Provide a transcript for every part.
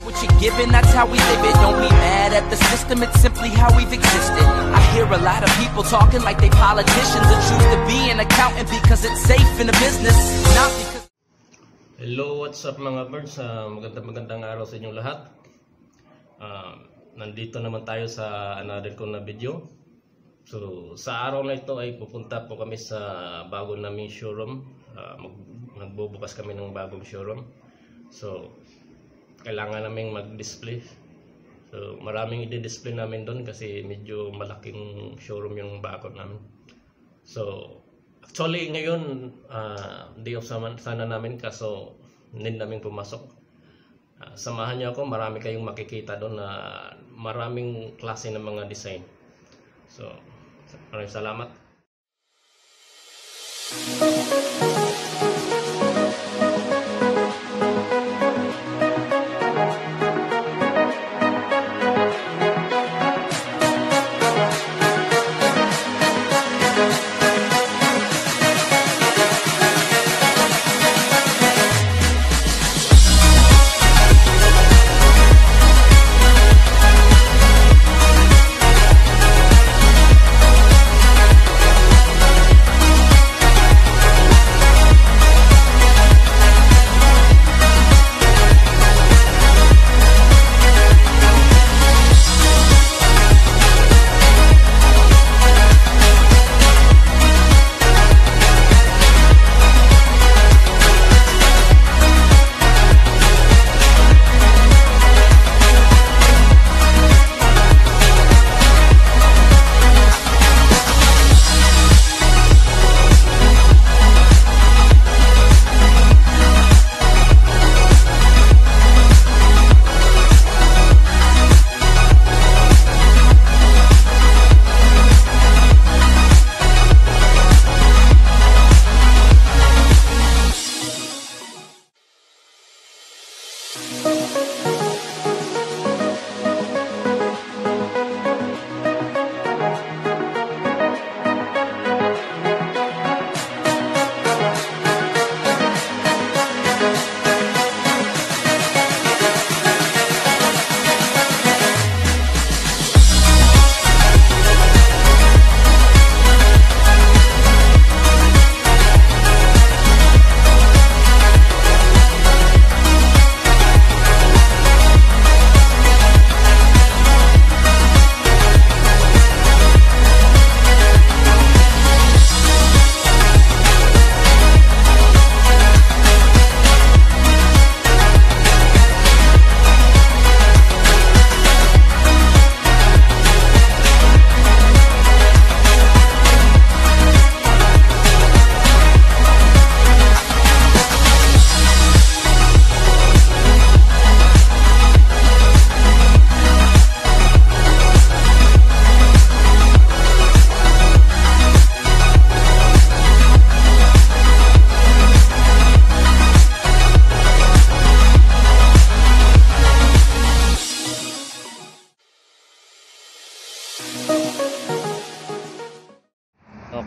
What you're given, that's how we live it. Don't be mad at the system, it's simply how we've existed. I hear a lot of people talking like they politicians and choose to be an accountant because it's safe in the business, not because... Hello, what's up mga birds? Magandang araw sa inyong lahat. Nandito naman tayo sa another ko na video. So, sa araw na ito ay pupunta po kami sa bago naming showroom. Magbubukas kami ng bagong showroom. So, kailangan naming mag-display. So, maraming i-display namin doon kasi medyo malaking showroom yung bago namin. So, actually ngayon, day off sana namin kaso need namin pumasok. Samahan niyo ako, marami kayong makikita doon na maraming klase ng mga design. So, maraming salamat.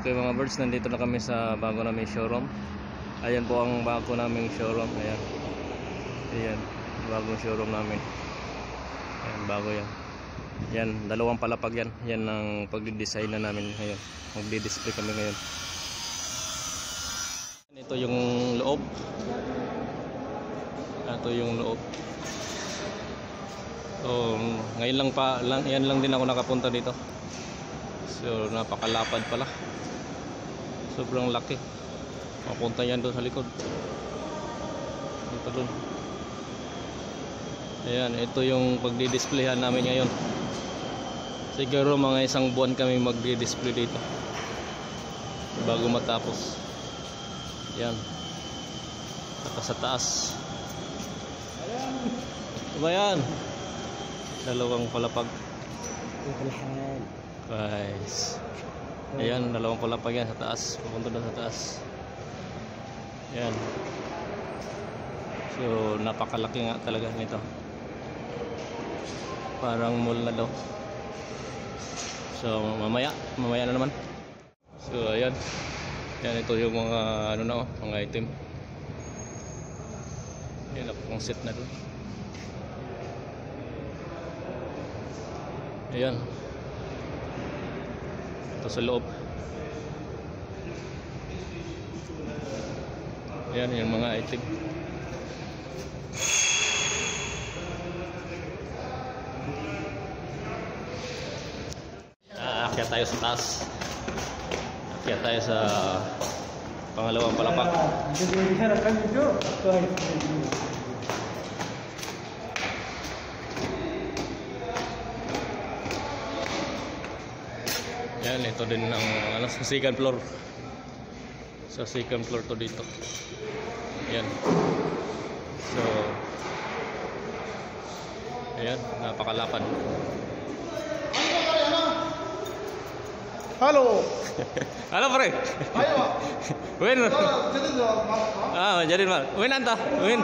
Okay mga birds, nandito na kami sa bago naming showroom. Ayan po ang bago naming showroom. Ayan. Ayan, bagong showroom namin. Ayan, bago yan. Yan, dalawang palapag yan. Yan ang pagdi-design na namin ngayon. Magdi-display kami ngayon. Ito yung loob. Ito yung loob. So, ngayon yan lang din ako nakapunta dito. So, napakalapad pala. Sobrang laki. Mapunta yan doon sa likod. Ito doon. Ayan, ito yung pagdi-displayhan namin ngayon. Siguro mga isang buwan kami magdi-display dito bago matapos. Yan. Sa taas. Diba yan? Dalawang palapag. Guys. Ayan, dalawang palapag yan sa taas. Pupunta doon sa taas. Ayan. So, napakalaki nga talaga nito. Parang mall na daw. So, mamaya na naman. So, ayan. Yan, ito yung mga ano na, mga item. Yan, pang set na doon. Ayan. Ito sa loob. Ayan yung mga itig. Akyat tayo sa taas. Akyat tayo sa pangalawang palapak. Yan, ito din ang sa second floor. Sa second floor to dito. Yan. So, ayan, napakalapad. Halo. Halo, pre. Ayo. Win. Jadi Jadi mal. Win anta. Win.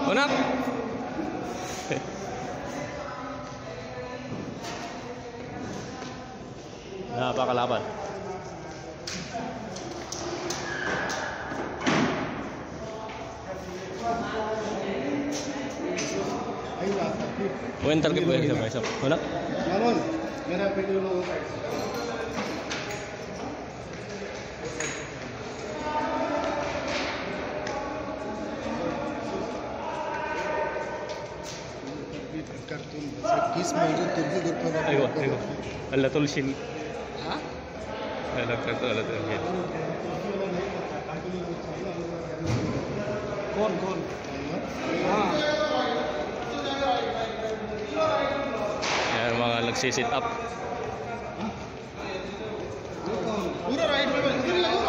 Unak. Napakalapad. Win target win sama isap. Unak. Namun, merah video dulu. Kartun किस मौजूद तुर्की ग्रुप में Ayo, ayo. Allah tulsin. हाँ Allah tulsin. कौन कौन हाँ Yan mga nagsi-sit up. पूरा राइट में इधर ही आओ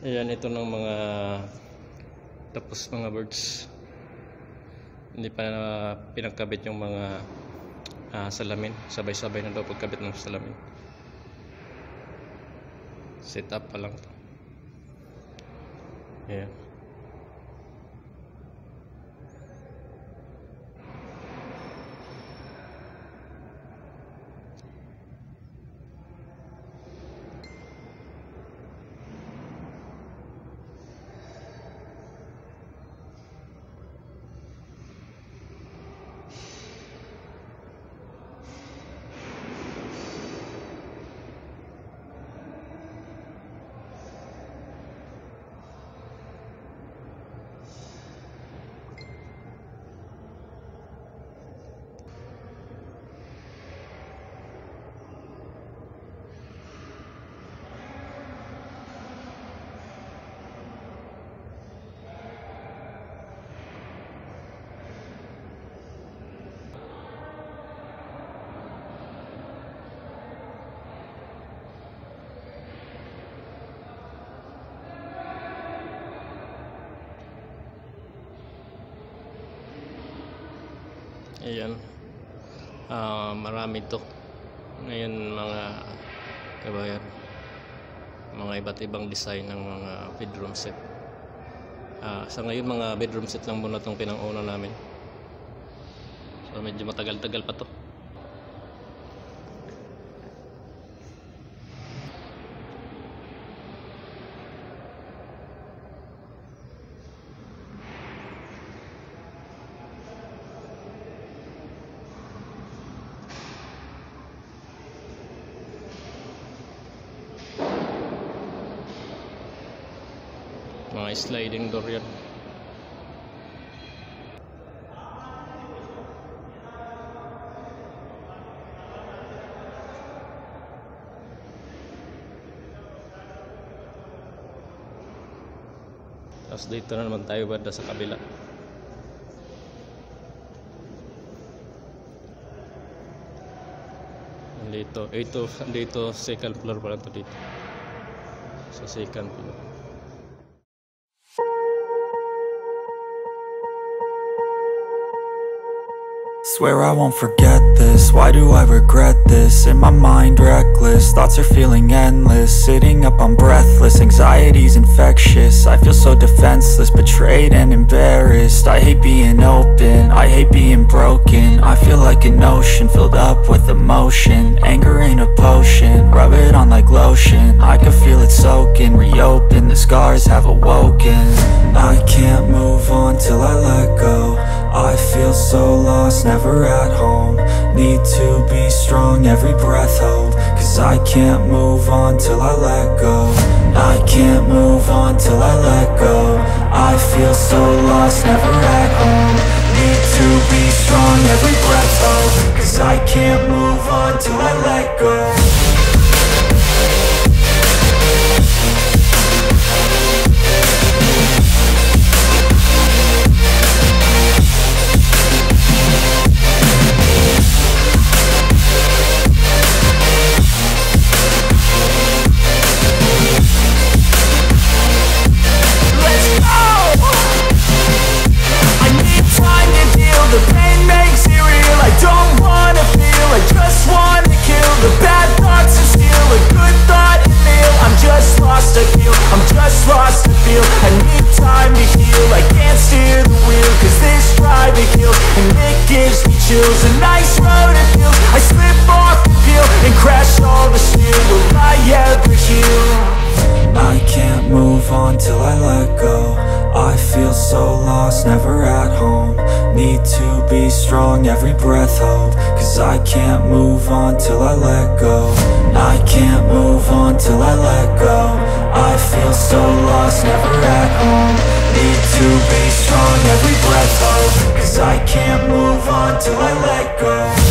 Ayan, ito ng mga tapos mga birds. Hindi pa na pinagkabit yung mga salamin. Sabay-sabay na daw pagkabit ng salamin. Set up pa lang to. Ayan. Ayan. Marami to. Ngayon mga kabayan, mga iba't ibang design ng mga bedroom set. Sa ngayon mga bedroom set lang muna itong pinang-una namin. So medyo matagal-tagal pa to. Mga sliding door yan. Tapos dito na naman tayo banda sa kabila. Dito second floor pala to dito. Sa second floor. Swear I won't forget this, why do I regret this? In my mind reckless, thoughts are feeling endless. Sitting up I'm breathless, anxiety's infectious. I feel so defenseless, betrayed and embarrassed. I hate being open, I hate being broken. I feel like an ocean filled up with emotion. Anger ain't a potion, rub it it on like lotion. I can feel it soaking, reopen, the scars have awoken. I can't move on till I let go. I feel so lost, never at home. Need to be strong, every breath hold. Cause I can't move on till I let go. I can't move on till I let go. I feel so lost, never at home. Need to be strong, every breath hold. Cause I can't move on till I let go. The pain makes it real, I don't wanna feel, I just wanna kill the bad thoughts and steal a good thought and feel. I'm just lost, I feel, I'm just lost, I feel. I need time to heal, I can't steer the wheel. Cause this drive to kill, and it gives me chills. A nice road it feels, I slip off the peel and crash all the steel. Will I ever heal? I can't move on till I let go. I feel so lost, never at home. Need to be strong, every breath hold. Cause I can't move on till I let go. I can't move on till I let go. I feel so lost, never at home. Need to be strong, every breath hold. Cause I can't move on till I let go.